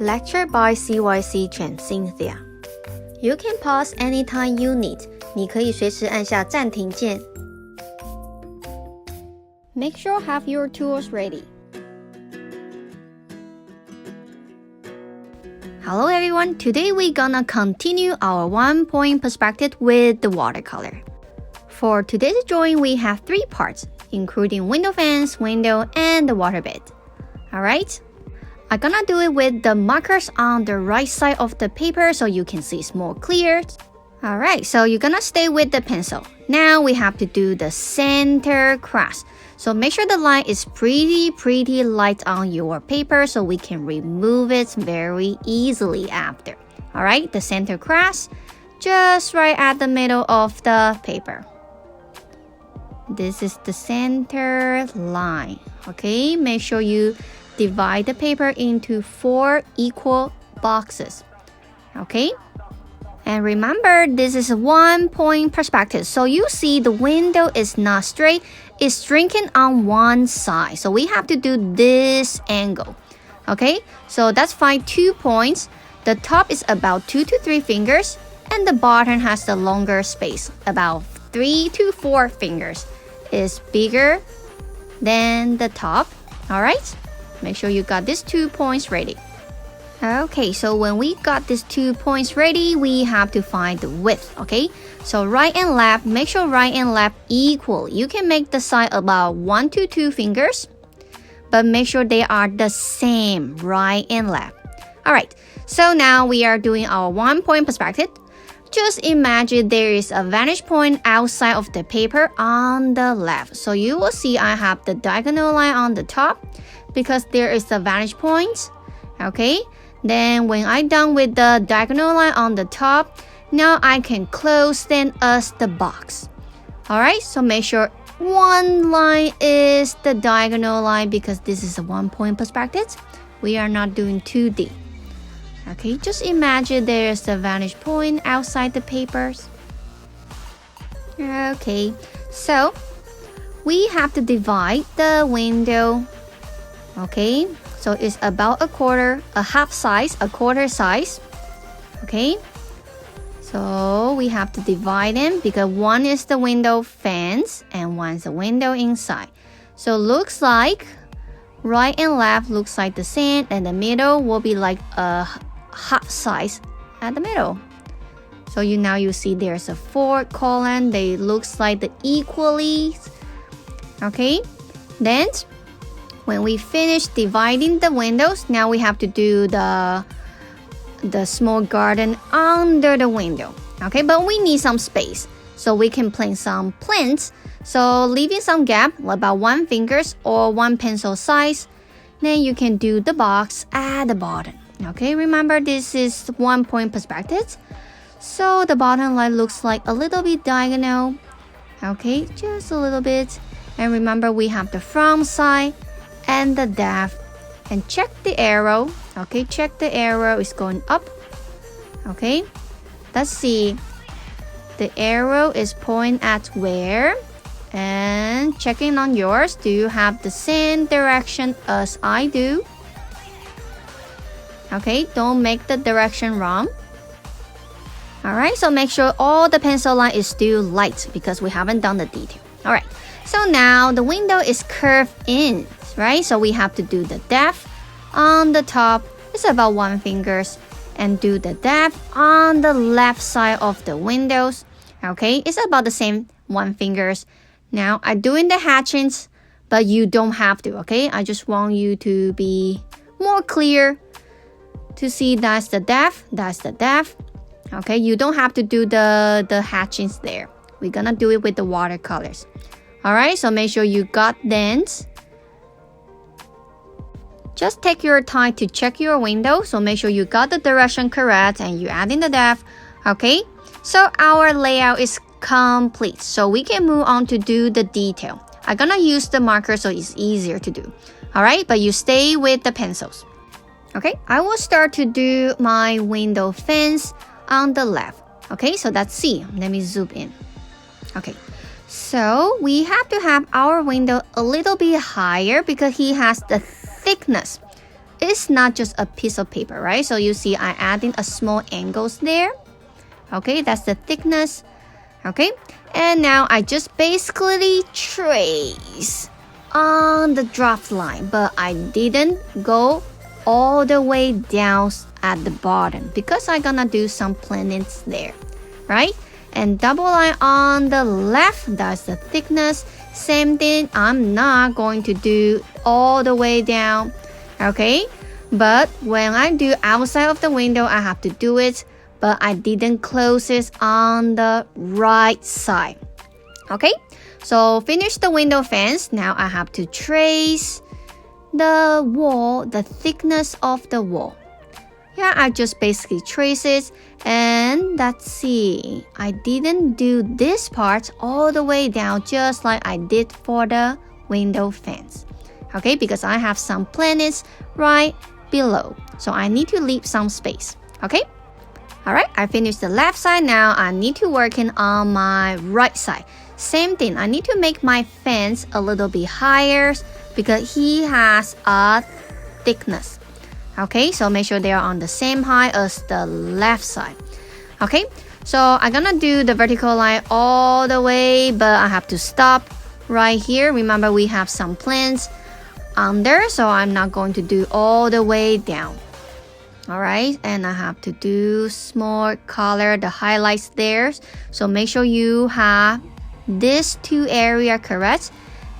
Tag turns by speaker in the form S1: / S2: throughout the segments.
S1: Lecture by CYC Chen Cynthia. You can pause anytime you need. 你可以随时按下暂停键。Make sure have your tools ready. Hello everyone, today we're gonna continue our one-point perspective with the watercolor. For today's drawing, we have 3 parts, including window fence, window, and the water bed. Alright? I'm gonna do it with the markers on the right side of the paper so you can see it's more clear. Alright, so you're gonna stay with the pencil. Now we have to do the center cross. So make sure the line is pretty light on your paper so we can remove it very easily after. Alright, the center cross, just right at the middle of the paper. This is the center line. Okay, make sure you divide the paper into 4 equal boxes. Okay? And remember, this is a one-point perspective. So you see the window is not straight. It's shrinking on one side. So we have to do this angle. Okay? So that's fine. 2 points. The top is about 2 to 3 fingers. And the bottom has the longer space. About 3 to 4 fingers. It's bigger than the top. Alright? Make sure you got these 2 points ready. Okay, so when we got these 2 points ready, we have to find the width, okay? So right and left, make sure right and left equal. You can make the side about 1 to 2 fingers, but make sure they are the same, right and left. Alright, so now we are doing our one-point perspective. Just imagine there is a vantage point outside of the paper on the left. So you will see I have the diagonal line on the top because there is a vantage point, okay? Then when I'm done with the diagonal line on the top, now I can close then as the box. Alright, so make sure one line is the diagonal line because this is a one-point perspective. We are not doing 2D. Okay, just imagine there's a vantage point outside the papers. Okay, so we have to divide the window. Okay, so it's about a quarter size. Okay, so we have to divide them because one is the window fence and one's the window inside. So looks like right and left looks like the same, and the middle will be like a half size at the middle. So now you see there's a 4 column. They looks like the equally. Okay, then when we finish dividing the windows, now we have to do the small garden under the window. Okay, but we need some space so we can plant some plants. So leaving some gap, about 1 fingers or 1 pencil size. Then you can do the box at the bottom. Okay, remember this is one-point perspective. So the bottom line looks like a little bit diagonal. Okay, just a little bit. And remember we have the front side and the depth, and check the arrow. Okay, check the arrow is going up. Okay, let's see, the arrow is pointing at where, and checking on yours, do you have the same direction as I do? Okay, don't make the direction wrong. Alright, so make sure all the pencil line is still light because we haven't done the detail. Alright, so now the window is curved in, right? So we have to do the depth on the top. It's about 1 fingers, and do the depth on the left side of the windows. Okay, it's about the same 1 fingers. Now I'm doing the hatchings, but you don't have to. Okay, I just want you to be more clear to see that's the depth, that's the depth. Okay, you don't have to do the hatchings there. We're gonna do it with the watercolors. Alright, so make sure you got them. Just take your time to check your window. So make sure you got the direction correct and you add in the depth. Okay, so our layout is complete. So we can move on to do the detail. I'm gonna use the marker so it's easier to do. Alright, but you stay with the pencils. Okay, I will start to do my window fence on the left. Okay, so let's see. Let me zoom in. Okay, so we have to have our window a little bit higher because he has the thickness it's not just a piece of paper, right? So you see I adding a small angles there. Okay, that's the thickness. Okay, and now I just basically trace on the draft line, but I didn't go all the way down at the bottom because I'm gonna do some planets there, right? And double line on the left, that's the thickness. Same thing, I'm not going to do all the way down, okay? But when I do outside of the window, I have to do it, but I didn't close it on the right side. Okay, so finish the window fence. Now I have to trace the wall, the thickness of the wall. Yeah, I just basically trace it. And let's see, I didn't do this part all the way down just like I did for the window fence. Okay, because I have some planets right below, so I need to leave some space. Okay, all right, I finished the left side. Now I need to work on my right side. Same thing, I need to make my fence a little bit higher because he has a thickness. Okay, so make sure they are on the same height as the left side. Okay, so I'm gonna do the vertical line all the way, but I have to stop right here. Remember, we have some plants under, so I'm not going to do all the way down. All right, and I have to do small color, the highlights there. So make sure you have these two areas correct.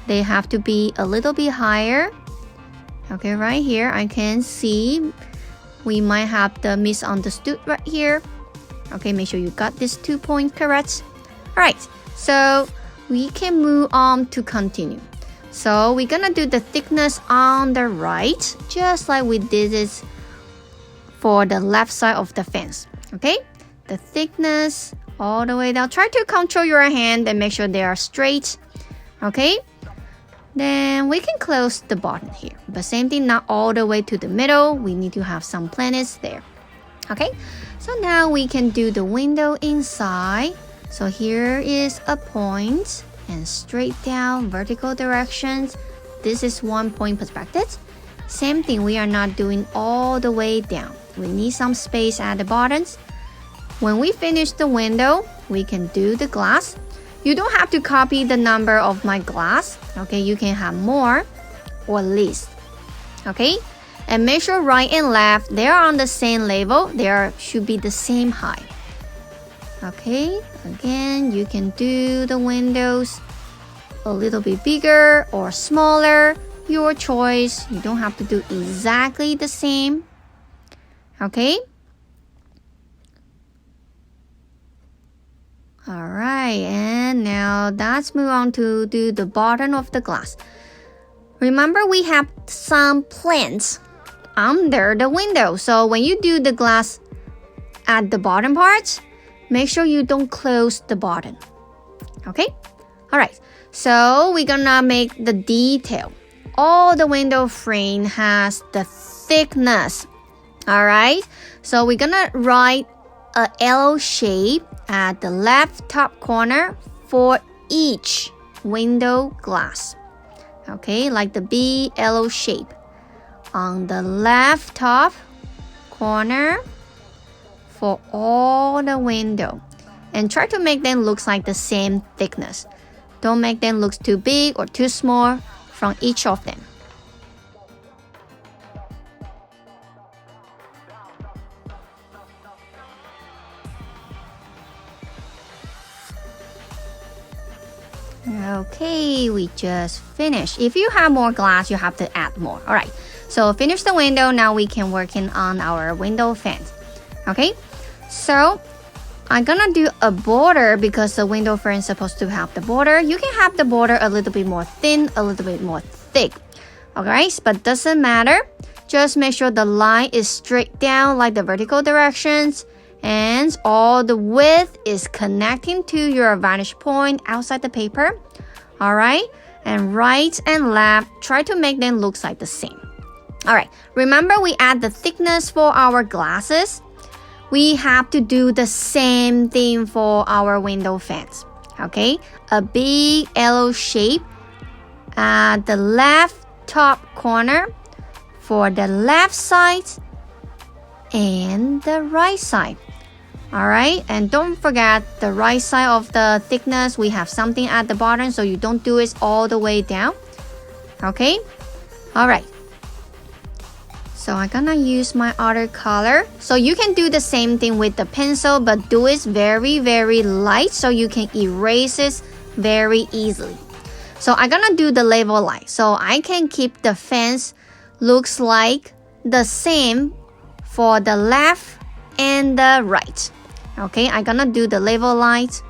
S1: They have to be a little bit higher. Okay, right here I can see we might have the misunderstood right here. Okay, make sure you got this 2 points correct. All right, so we can move on to continue. So we're gonna do the thickness on the right, just like we did this for the left side of the fence. Okay, the thickness all the way down. Try to control your hand and make sure they are straight. Okay, then we can close the bottom here, but same thing, not all the way to the middle. We need to have some planets there. Okay, so now we can do the window inside. So here is a point and straight down vertical directions. This is 1 point perspective. Same thing, we are not doing all the way down. We need some space at the bottoms. When we finish the window, we can do the glass. You don't have to copy the number of my glass. Okay, you can have more or less. Okay, and make sure right and left, they are on the same level. They should be the same height. Okay, again, you can do the windows a little bit bigger or smaller, your choice. You don't have to do exactly the same. Okay, all right, and now let's move on to do the bottom of the glass. Remember, we have some plants under the window, so when you do the glass at the bottom part, make sure you don't close the bottom. Okay, all right, so we're gonna make the detail. All the window frame has the thickness. All right, so we're gonna write a L shape at the left top corner for each window glass. Okay, like the BL shape on the left top corner for all the window, and try to make them look like the same thickness. Don't make them look too big or too small from each of them. Okay, we just finished. If you have more glass, you have to add more. All right, so finish the window. Now we can work on our window fence. Okay, so I'm gonna do a border because the window frame is supposed to have the border. You can have the border a little bit more thin, a little bit more thick. Okay, but doesn't matter. Just make sure the line is straight down like the vertical directions, and all the width is connecting to your vantage point outside the paper. All right, and right and left, try to make them look like the same. All right, remember we add the thickness for our glasses. We have to do the same thing for our window fence. Okay, a big L shape at the left top corner for the left side and the right side. Alright, and don't forget the right side of the thickness, we have something at the bottom, so you don't do it all the way down. Okay, alright. So I'm gonna use my watercolor. So you can do the same thing with the pencil, but do it very, very light so you can erase it very easily. So I'm gonna do the level line. So I can keep the fence looks like the same for the left and the right. Okay, I'm gonna do the level lines,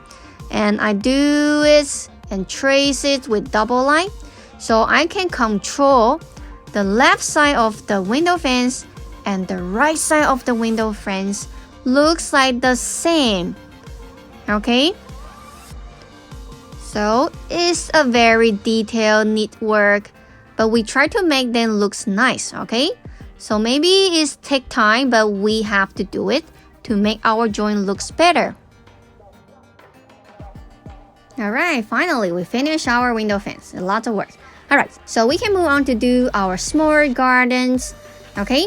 S1: and I do it and trace it with double line, so I can control the left side of the window fence and the right side of the window fence looks like the same. Okay, so it's a very detailed, neat work, but we try to make them looks nice. Okay, so maybe it take time, but we have to do it to make our joint looks better. Alright, finally we finished our window fence. A lot of work. Alright, so we can move on to do our small gardens. Okay,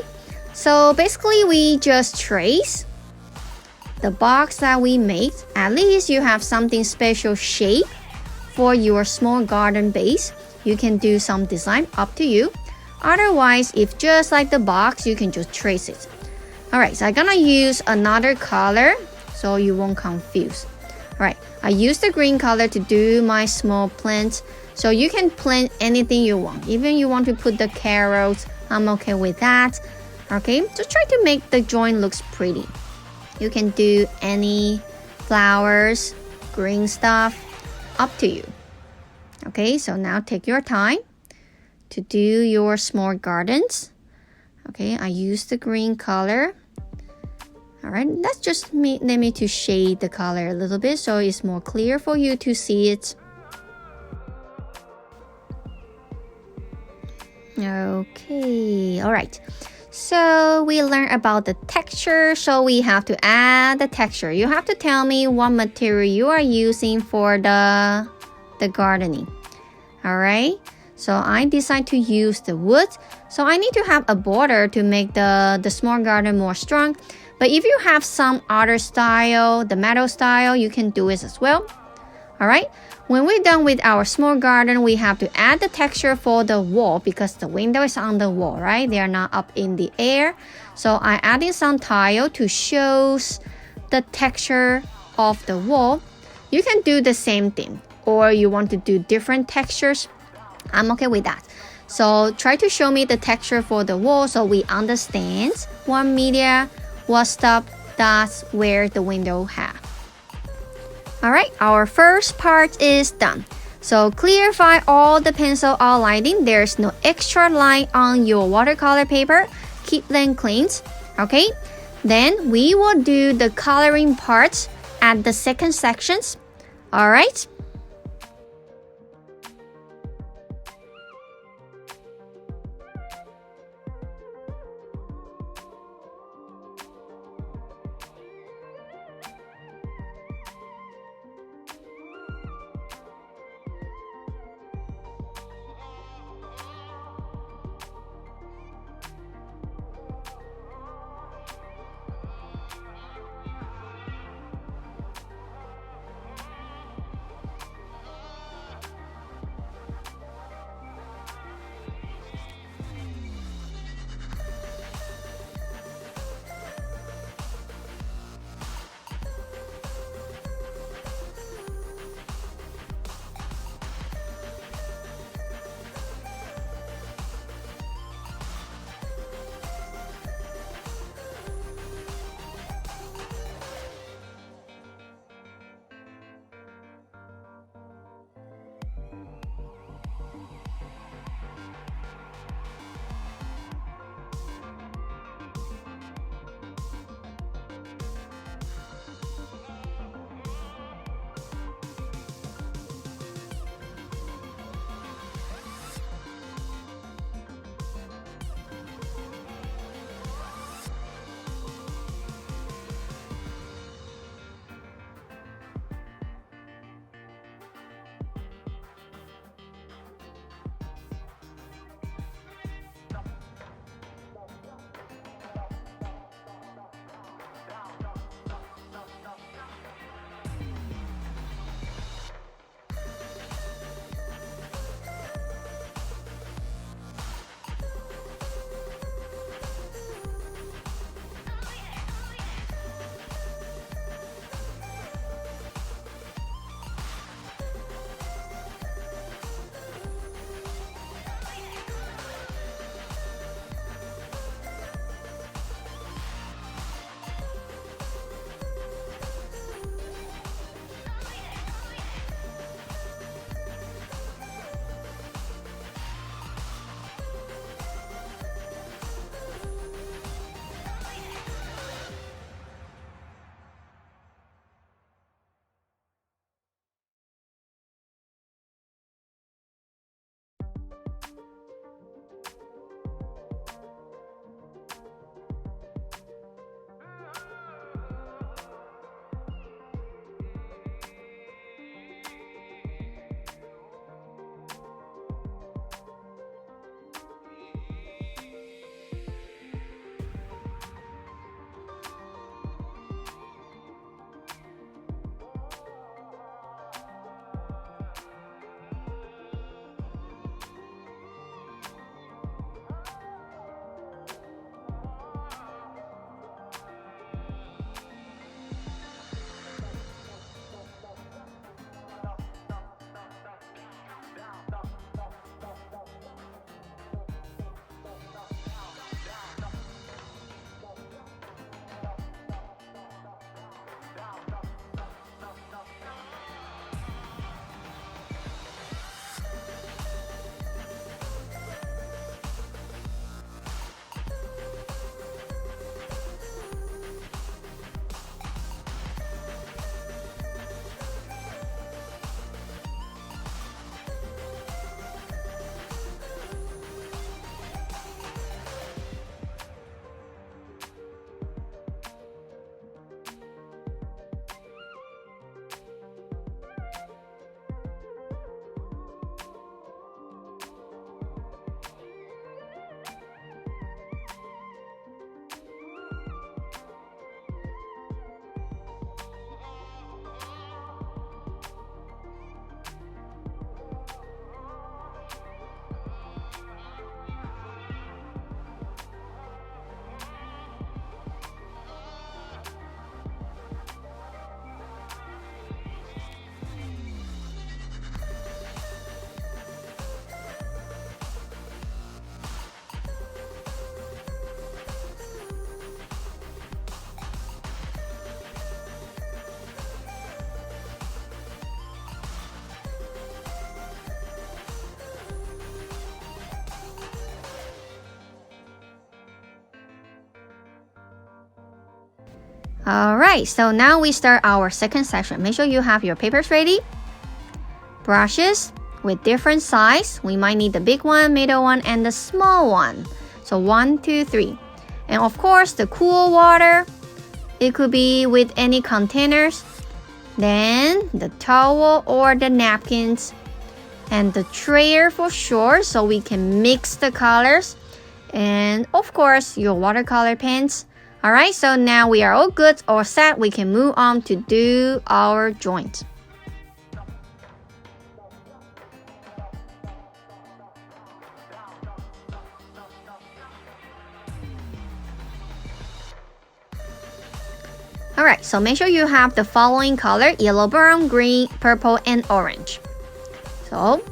S1: so basically we just trace the box that we made. At least you have something special shape for your small garden base. You can do some design, up to you. Otherwise, if just like the box, you can just trace it. Alright, so I'm gonna use another color so you won't confuse. Alright, I use the green color to do my small plants. So you can plant anything you want. Even you want to put the carrots, I'm okay with that. Okay, so try to make the joint looks pretty. You can do any flowers, green stuff, up to you. Okay, so now take your time to do your small gardens. Okay, I use the green color. Alright, that's just let me to shade the color a little bit so it's more clear for you to see it. Okay, alright. So we learned about the texture, so we have to add the texture. You have to tell me what material you are using for the gardening. Alright, so I decide to use the wood. So I need to have a border to make the small garden more strong. But if you have some other style, the metal style, you can do it as well. Alright, when we're done with our small garden, we have to add the texture for the wall because the window is on the wall, right? They are not up in the air. So I added some tile to show the texture of the wall. You can do the same thing, or you want to do different textures. I'm okay with that. So try to show me the texture for the wall so we understand what media, what stuff that's where the window have. Alright, our first part is done. So clarify all the pencil outlining. There's no extra line on your watercolor paper. Keep them clean. Okay, then we will do the coloring parts at the second sections. Alright. Alright, so now we start our second section. Make sure you have your papers ready. Brushes with different size. We might need the big one, middle one, and the small one. So 1, 2, 3. And of course, the cool water. It could be with any containers. Then the towel or the napkins. And the trayer for sure, so we can mix the colors. And of course, your watercolor pens. Alright, so now we are all good or set. We can move on to do our joint. Alright, so make sure you have the following color: yellow, brown, green, purple, and orange. So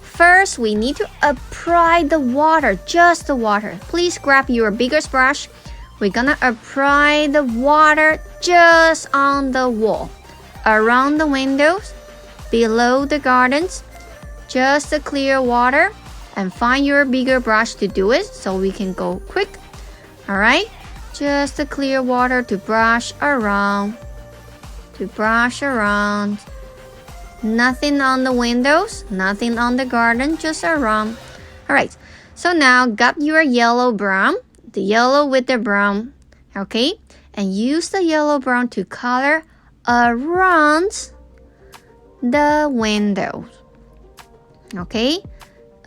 S1: first we need to apply the water, just the water. Please grab your biggest brush. We're gonna apply the water just on the wall, around the windows, below the gardens, just the clear water. And find your bigger brush to do it so we can go quick. Alright, just the clear water to brush around, Nothing on the windows, nothing on the garden, just around. Alright, so now got your yellow brown, the yellow with the brown, okay? And use the yellow brown to color around the windows, okay?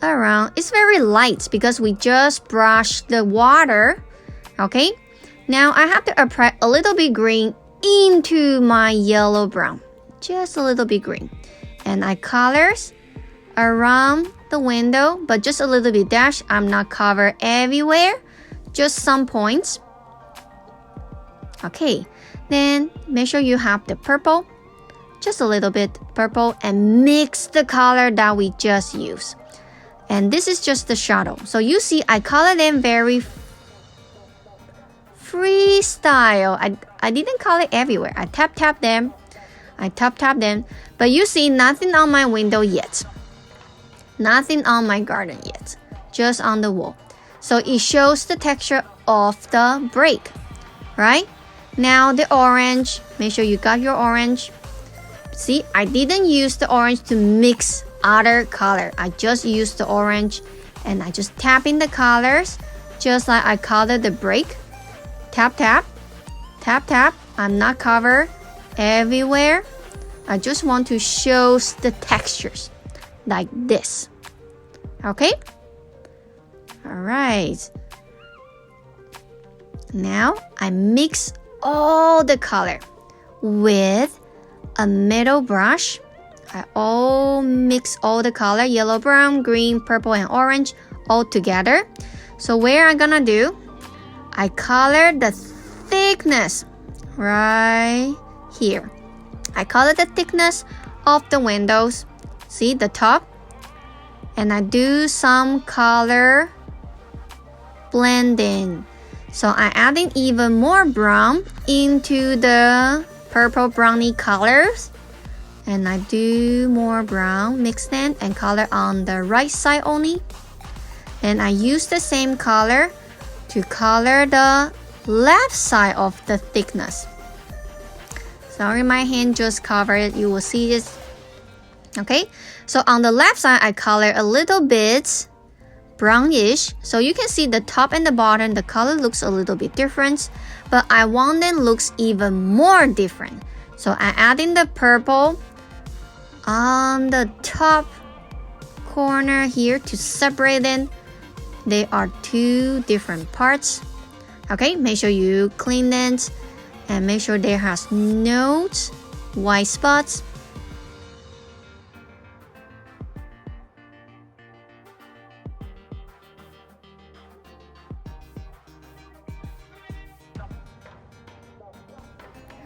S1: Around. It's very light because we just brushed the water, okay? Now I have to apply a little bit green into my yellow brown, just a little bit green. And I colors around the window, but just a little bit dash. I'm not cover everywhere, just some points. Okay, then make sure you have the purple, just a little bit purple, and mix the color that we just used. And this is just the shadow. So you see I color them very freestyle. I didn't color everywhere. I tap them. But you see nothing on my window yet. Nothing on my garden yet. Just on the wall. So it shows the texture of the break. Right? Now the orange. Make sure you got your orange. See, I didn't use the orange to mix other color. I just used the orange. And I just tap in the colors. Just like I colored the break. Tap. I'm not covered everywhere. I just want to show the textures like this. Okay? Alright. Now I mix all the color with a middle brush. I all mix all the color, yellow, brown, green, purple, and orange all together. So where I'm gonna do, I color the thickness right here. I color the thickness of the windows. See the top? And I do some color blending. So I adding even more brown into the purple brownie colors. And I do more brown, mix them and color on the right side only. And I use the same color to color the left side of the thickness. Sorry, my hand just covered it. You will see this. Okay, so on the left side, I color a little bit brownish. So you can see the top and the bottom, the color looks a little bit different. But I want them looks even more different. So I add in the purple on the top corner here to separate them. They are two different parts. Okay, make sure you clean them and make sure there has no white spots.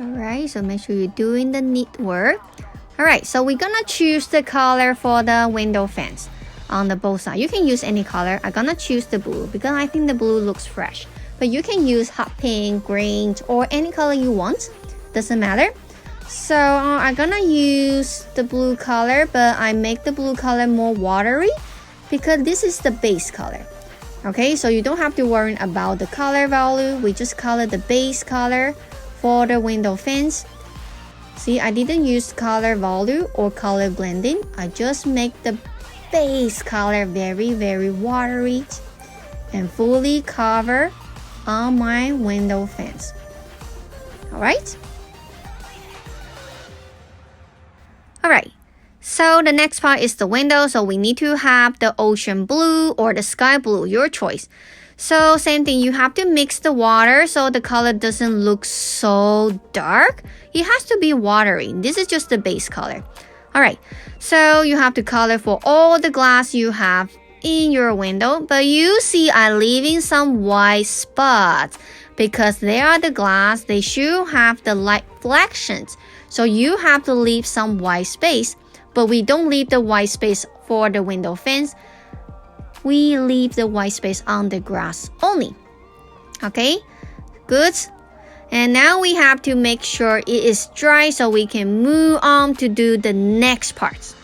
S1: Alright, so make sure you're doing the neat work. Alright, so we're gonna choose the color for the window fence on the both sides. You can use any color. I'm gonna choose the blue because I think the blue looks fresh. But you can use hot pink, green, or any color you want. Doesn't matter. So I'm gonna use the blue color, but I make the blue color more watery because this is the base color. Okay, so you don't have to worry about the color value. We just color the base color for the window fence. See, I didn't use color value or color blending. I just make the base color very, very watery and fully cover on my window fence. Alright? Alright, so the next part is the window. So we need to have the ocean blue or the sky blue, your choice. So same thing, you have to mix the water so the color doesn't look so dark. It has to be watery. This is just the base color. Alright, so you have to color for all the glass you have in your window. But you see I'm leaving some white spots because they are the glass. They should have the light reflections. So you have to leave some white space. But we don't leave the white space for the window fence. We leave the white space on the grass only. Okay, good. And now we have to make sure it is dry so we can move on to do the next parts.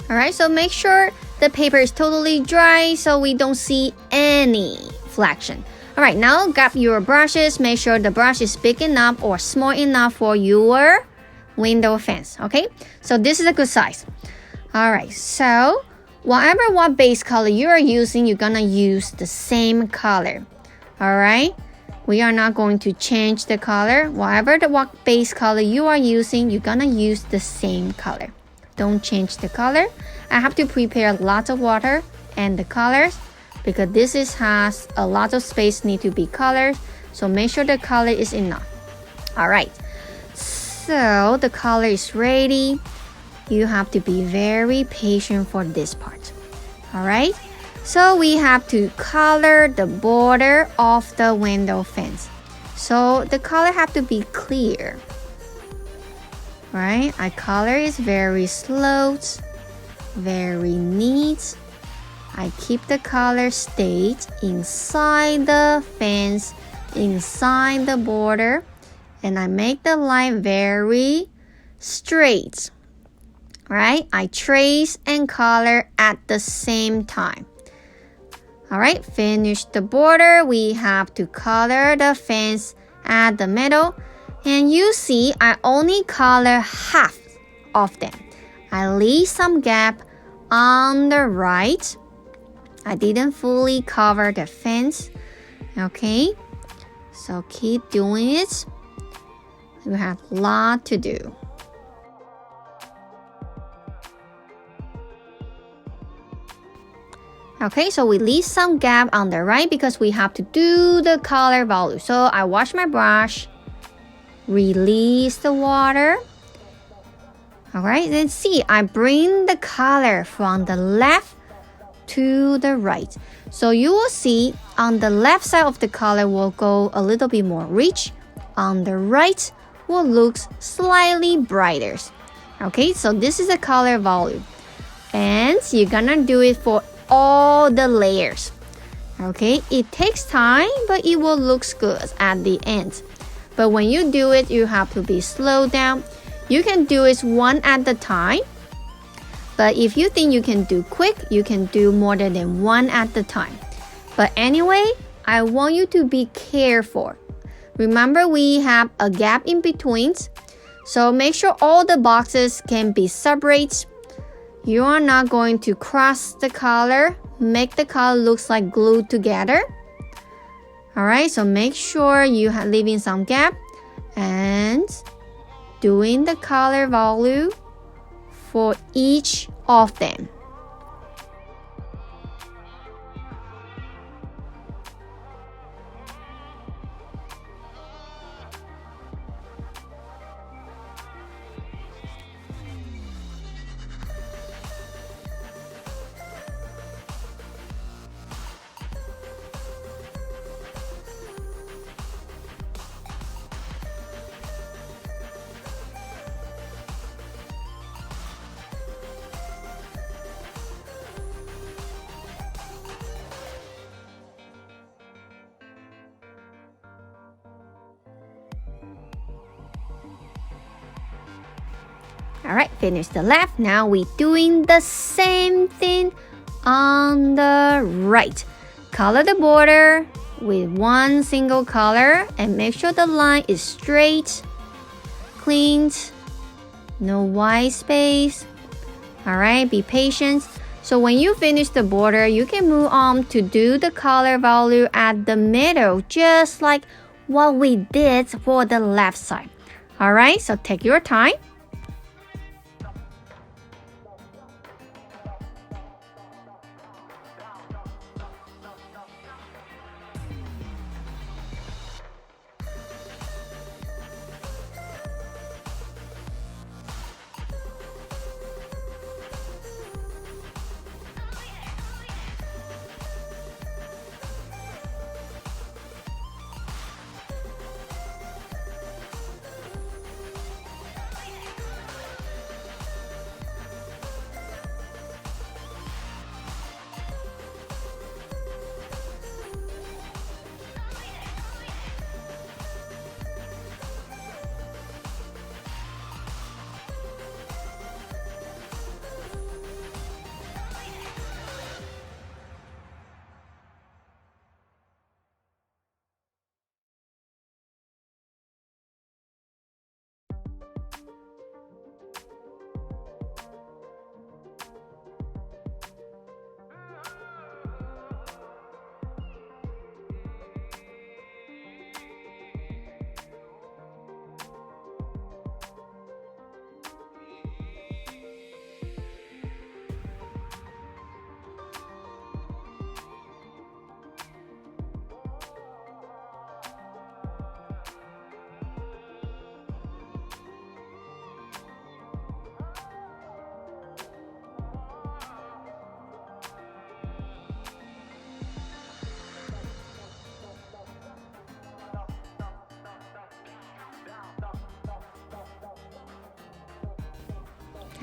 S1: Alright, so make sure the paper is totally dry so we don't see any reflection. Alright, now grab your brushes. Make sure the brush is big enough or small enough for your window fence. Okay, so this is a good size. Alright, so what base color you are using, you're gonna use the same color. Alright, we are not going to change the color. Whatever the base color you are using, you're gonna use the same color. Don't change the color. I have to prepare lots of water and the colors because this has a lot of space need to be colored. So make sure the color is enough. Alright, so the color is ready. You have to be very patient for this part. Alright, so we have to color the border of the window fence. So the color have to be clear. Right, I color is very slow, very neat. I keep the color state inside the fence, inside the border, and I make the line very straight. Right, I trace and color at the same time. Alright, finish the border. We have to color the fence at the middle. And you see, I only color half of them. I leave some gap on the right. I didn't fully cover the fence. Okay, so keep doing it. You have a lot to do. Okay, so we leave some gap on the right because we have to do the color value. So I wash my brush. Release the water Alright, then see, I bring the color from the left to the right. So you will see on the left side of the color will go a little bit more rich. On the right will look slightly brighter. Okay, so this is the color volume. And you're gonna do it for all the layers. Okay, it takes time, but it will look good at the end. But when you do it, you have to be slow down. You can do it one at a time. But if you think you can do quick, you can do more than one at a time. But anyway, I want you to be careful. Remember, we have a gap in between. So make sure all the boxes can be separate. You are not going to cross the color, make the color looks like glued together. Alright, so make sure you have leaving some gap and doing the color volume for each of them. Alright, finish the left. Now we're doing the same thing on the right. Color the border with one single color and make sure the line is straight, cleaned, no white space. Alright, be patient. So when you finish the border, you can move on to do the color value at the middle, just like what we did for the left side. Alright, so take your time.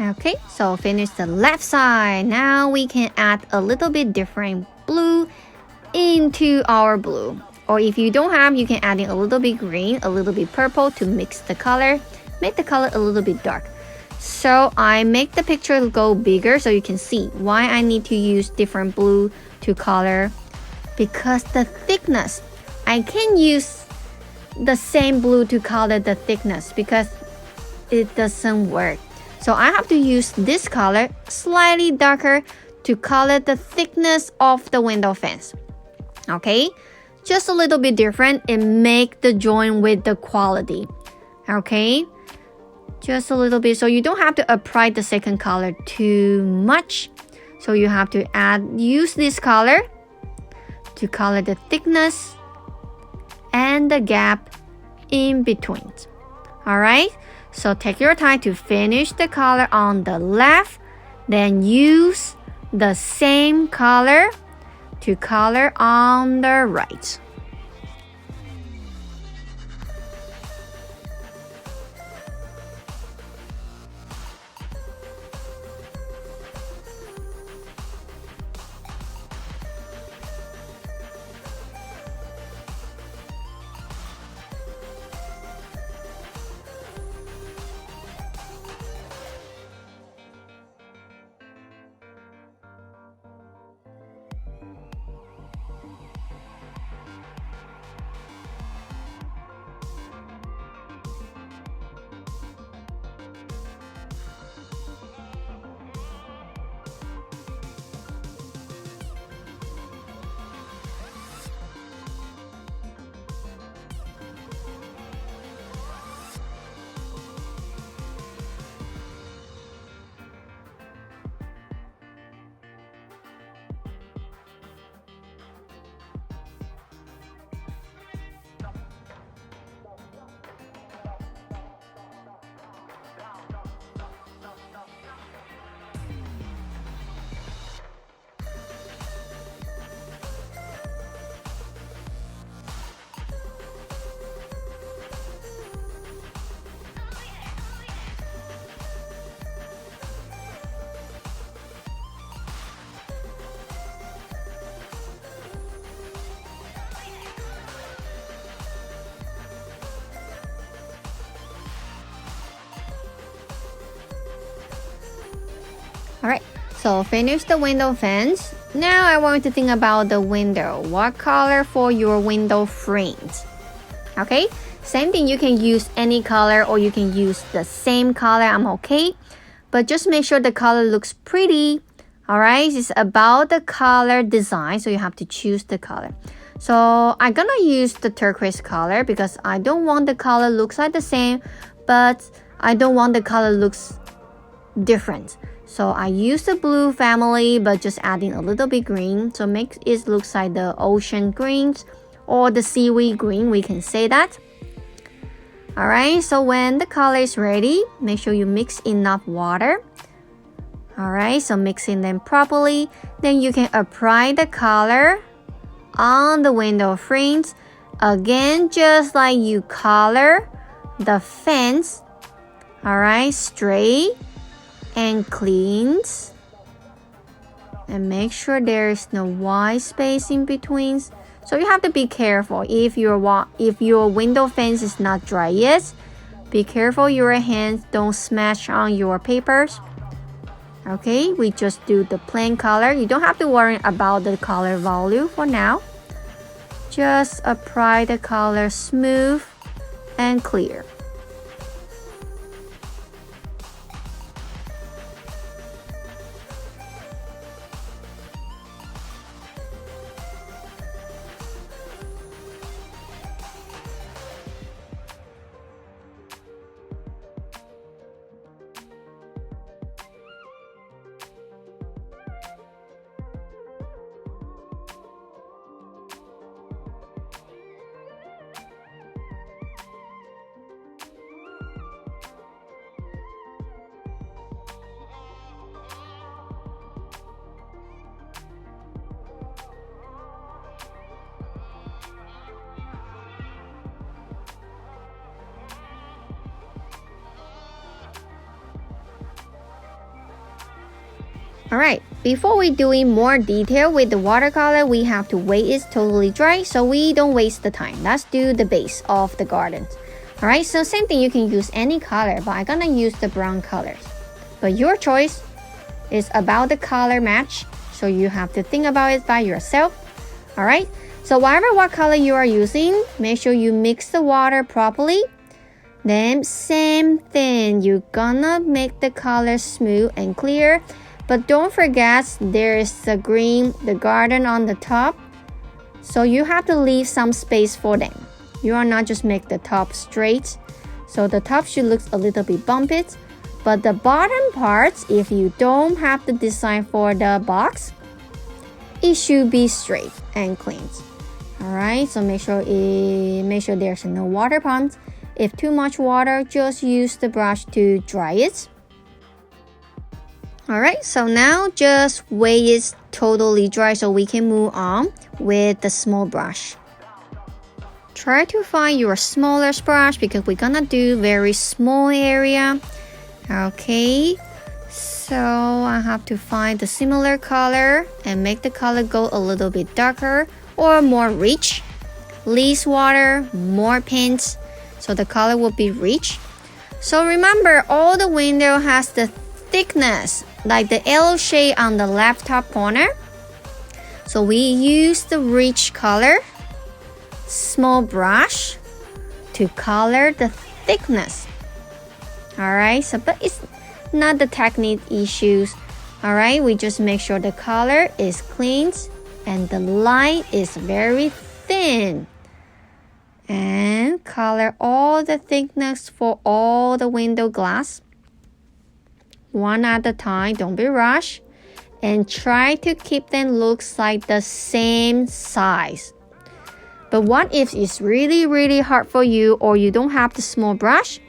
S1: Okay, so finish the left side. Now we can add a little bit different blue into our blue. Or if you don't have, you can add in a little bit green, a little bit purple to mix the color. Make the color a little bit dark. So I make the picture go bigger so you can see why I need to use different blue to color. Because the thickness, I can use the same blue to color the thickness because it doesn't work. So I have to use this color, slightly darker, to color the thickness of the window fence. Okay, just a little bit different and make the join with the quality. Okay, just a little bit. So you don't have to apply the second color too much. So you have to use this color to color the thickness and the gap in between. Alright, So take your time to finish the color on the left, then use the same color to color on the right. Alright, so finish the window fence. Now I want you to think about the window. What color for your window frames? Okay, same thing, you can use any color or you can use the same color, I'm okay. But just make sure the color looks pretty. Alright, it's about the color design, so you have to choose the color. So I'm gonna use the turquoise color because I don't want the color looks like the same, but I don't want the color looks different. So I use the blue family, but just adding a little bit green. So make it looks like the ocean greens or the seaweed green, we can say that. Alright, so when the color is ready, make sure you mix enough water. Alright, so mixing them properly. Then you can apply the color on the window frames. Again, just like you color the fence. Alright, straight and cleans, and make sure there is no white space in between. So you have to be careful if your window fence is not dry yet. Be careful your hands don't smash on your papers. Okay, we just do the plain color. You don't have to worry about the color value for now. Just apply the color smooth and clear. Alright, before we doing more detail with the watercolor, we have to wait it's totally dry so we don't waste the time. Let's do the base of the garden. Alright, so same thing, you can use any color, but I'm gonna use the brown colors. But your choice is about the color match, so you have to think about it by yourself. Alright, so whatever what color you are using, make sure you mix the water properly. Then same thing, you're gonna make the color smooth and clear. But don't forget there is the green, the garden on the top. So you have to leave some space for them. You are not just make the top straight. So the top should look a little bit bumpy. But the bottom parts, if you don't have the design for the box, it should be straight and clean. Alright, so make sure there's no water pumps. If too much water, just use the brush to dry it. Alright, so now just wait it totally dry so we can move on with the small brush. Try to find your smallest brush because we're gonna do very small area. Okay, so I have to find the similar color and make the color go a little bit darker or more rich. Less water, more paint, so the color will be rich. So remember, all the window has the thickness like the yellow shade on the left top corner. So we use the rich color, small brush to color the thickness. Alright, so but it's not the technique issues. Alright, we just make sure the color is clean and the line is very thin. And color all the thickness for all the window glass. One at a time, don't be rushed. And try to keep them looks like the same size. But what if it's really hard for you or you don't have the small brush?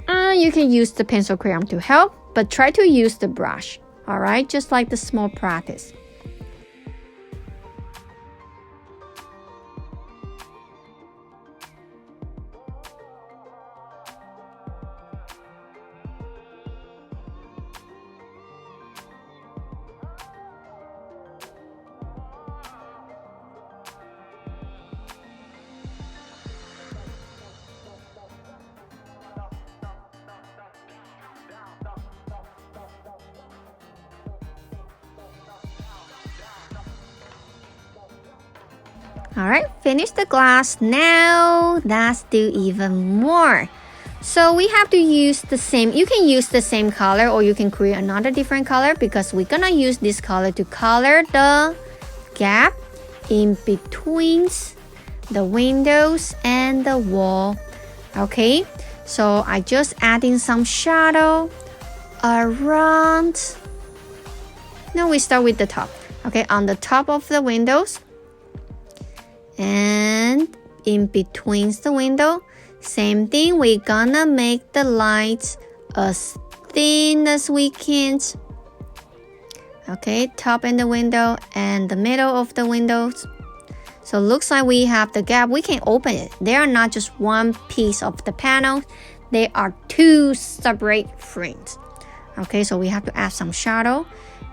S1: You can use the pencil crayon to help, but try to use the brush. Alright, just like the small practice. Alright, finish the glass. Now let's do even more. So we have to use the same, you can use the same color or you can create another different color because we're gonna use this color to color the gap in between the windows and the wall. Okay, so I just adding some shadow around. No, we start with the top. Okay, on the top of the windows. And in between the window, same thing, we're gonna make the lights as thin as we can. Okay, top in the window and the middle of the windows. So looks like we have the gap. We can open it. They are not just one piece of the panel. They are two separate frames. Okay, so we have to add some shadow.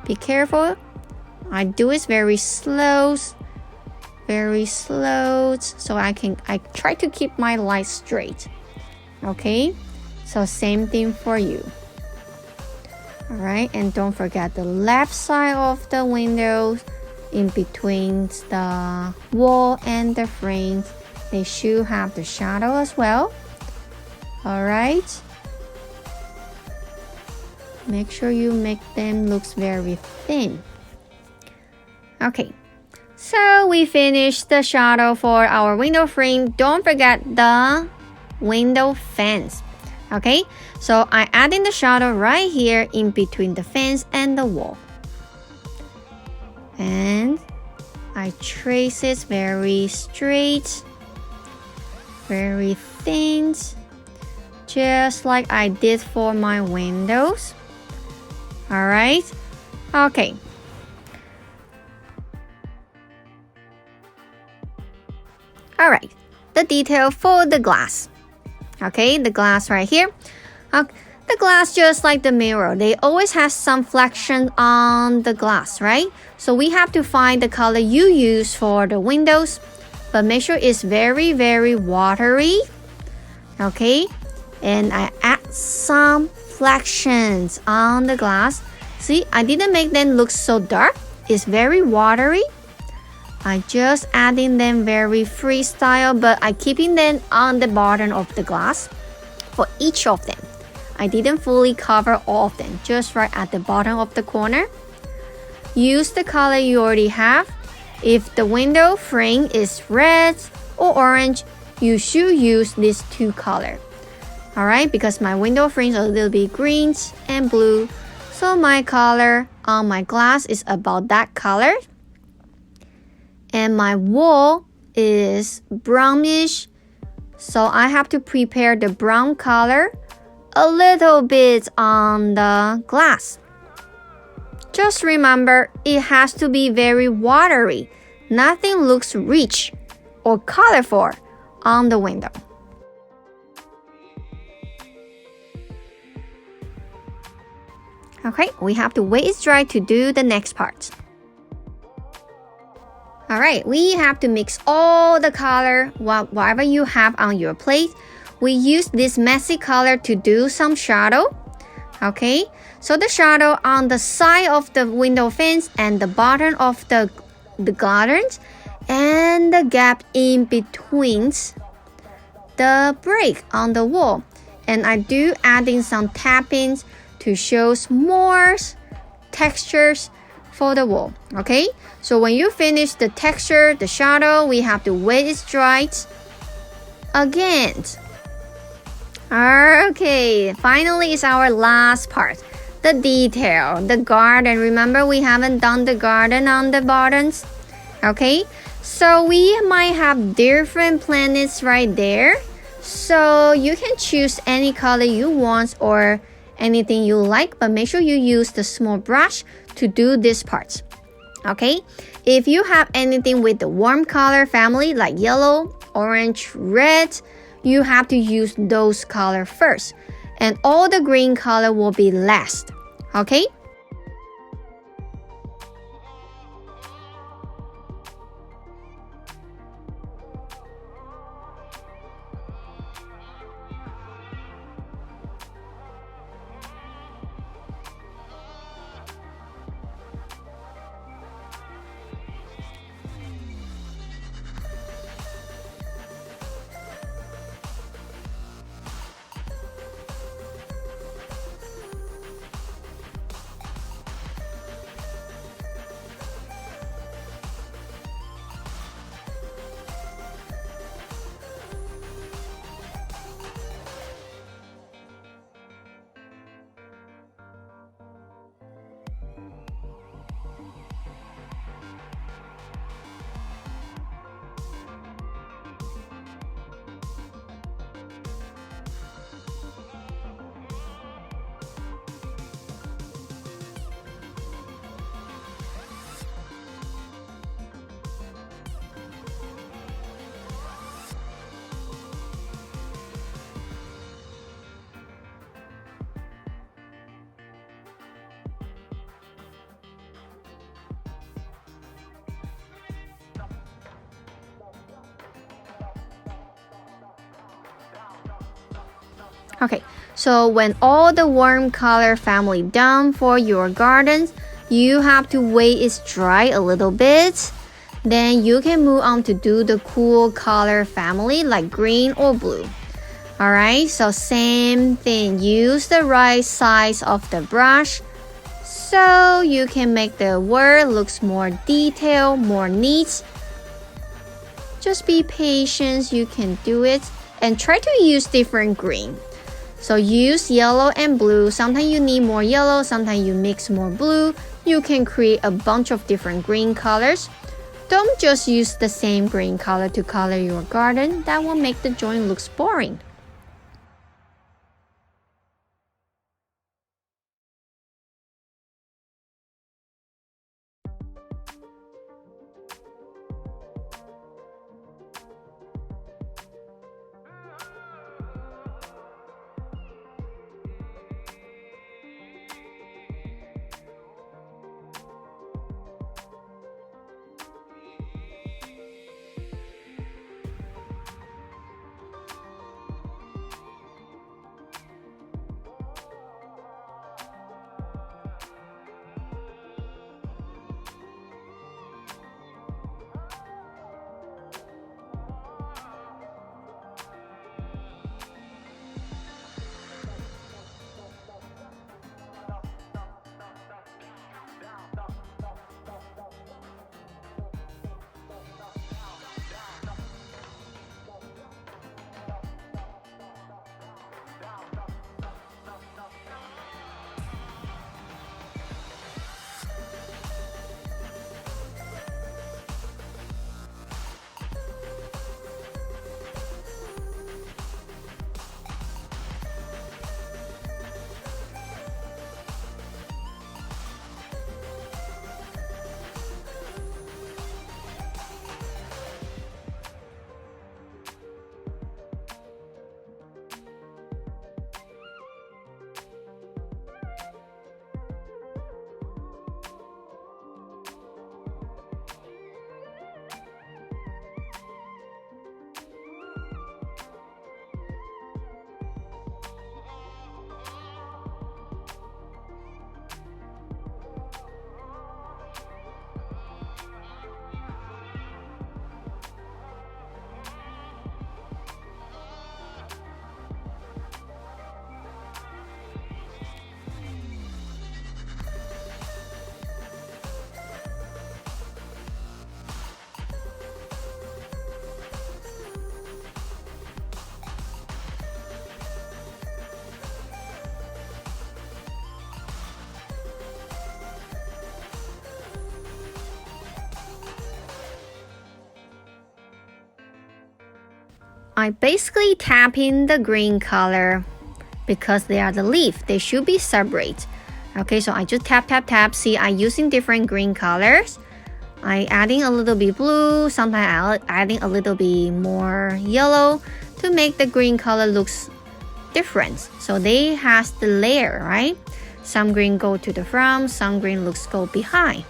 S1: Be careful. I do it very slow, so I try to keep my light straight. Okay, so same thing for you. All right, and don't forget the left side of the window in between the wall and the frames, they should have the shadow as well. All right, make sure you make them looks very thin. Okay, so we finished the shadow for our window frame. Don't forget the window fence. Okay, so I add in the shadow right here in between the fence and the wall. And I trace it very straight, very thin, just like I did for my windows. All right, okay. Alright, the detail for the glass. Okay, the glass right here. The glass just like the mirror. They always have some flexion on the glass, right? So we have to find the color you use for the windows. But make sure it's very watery. Okay, and I add some flections on the glass. See, I didn't make them look so dark. It's very watery. I just adding them very freestyle, but I keeping them on the bottom of the glass for each of them. I didn't fully cover all of them, just right at the bottom of the corner. Use the color you already have. If the window frame is red or orange, you should use these two colors. Alright, because my window frames are a little bit green and blue, so my color on my glass is about that color. And my wall is brownish, So I have to prepare the brown color a little bit on the glass. Just remember, it has to be very watery. Nothing looks rich or colorful on the window. Okay, we have to wait it's dry to do the next part. Alright, we have to mix all the color, whatever you have on your plate. We use this messy color to do some shadow. Okay, so the shadow on the side of the window fence and the bottom of the gardens and the gap in between the break on the wall. And I do adding some tappings to show more textures for the wall. Okay, so when you finish the texture, the shadow, we have to wait it's dried again. Okay, finally is our last part, the detail, the garden. Remember, we haven't done the garden on the bottoms. Okay, so we might have different planets right there, so you can choose any color you want or anything you like, but make sure you use the small brush to do this part. Okay, if you have anything with the warm color family like yellow, orange, red, you have to use those color first, and all the green color will be last. Okay, Okay, so when all the warm color family done for your gardens, you have to wait it dry a little bit. Then you can move on to do the cool color family like green or blue. Alright, so same thing. Use the right size of the brush so you can make the word looks more detailed, more neat. Just be patient, you can do it. And try to use different green. So use yellow and blue. Sometimes you need more yellow, sometimes you mix more blue. You can create a bunch of different green colors. Don't just use the same green color to color your garden. That will make the joint look boring. I basically tap in the green color because they are the leaf. They should be separate. Okay, so I just tap, tap, tap. See, I'm using different green colors. I adding a little bit blue, sometimes adding a little bit more yellow to make the green color looks different. So they has the layer, right? Some green go to the front, some green looks go behind.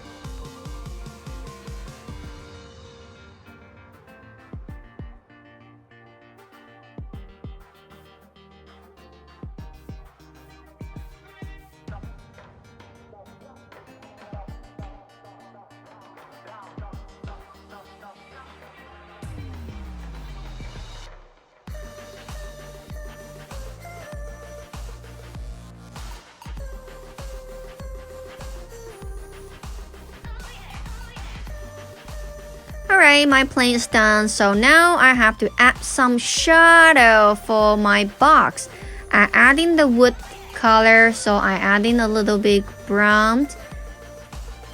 S1: Alright, my plane is done, so now I have to add some shadow for my box. I adding the wood color, so I adding a little bit brown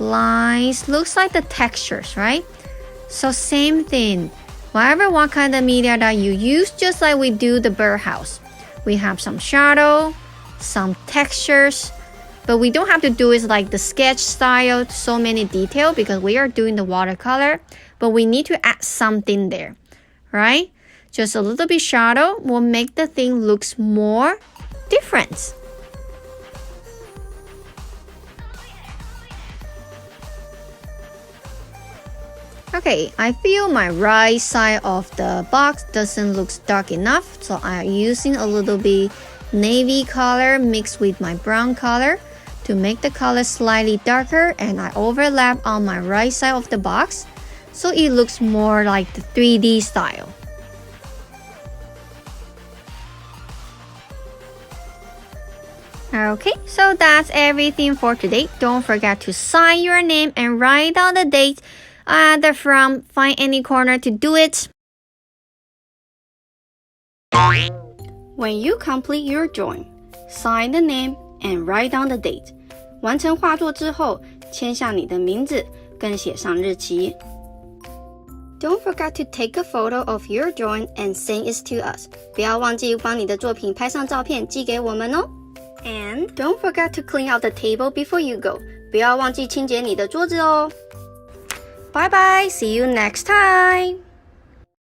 S1: lines. Looks like the textures, right? So same thing. What kind of media that you use, just like we do the birdhouse. We have some shadow, some textures, but we don't have to do it like the sketch style, so many detail, because we are doing the watercolor. But we need to add something there, right? Just a little bit shadow will make the thing looks more different. Okay, I feel my right side of the box doesn't look dark enough, so I'm using a little bit navy color mixed with my brown color to make the color slightly darker, and I overlap on my right side of the box so it looks more like the 3D style. Okay, so that's everything for today. Don't forget to sign your name and write down the date at the front. Find any corner to do it. When you complete your drawing, sign the name and write down the date. 完成画作之后，签下你的名字，跟写上日期。Don't forget to take a photo of your drawing and send it to us. 不要忘记帮你的作品拍上照片寄给我们哦。And don't forget to clean out the table before you go. 不要忘记清洁你的桌子哦。Bye bye, see you next time.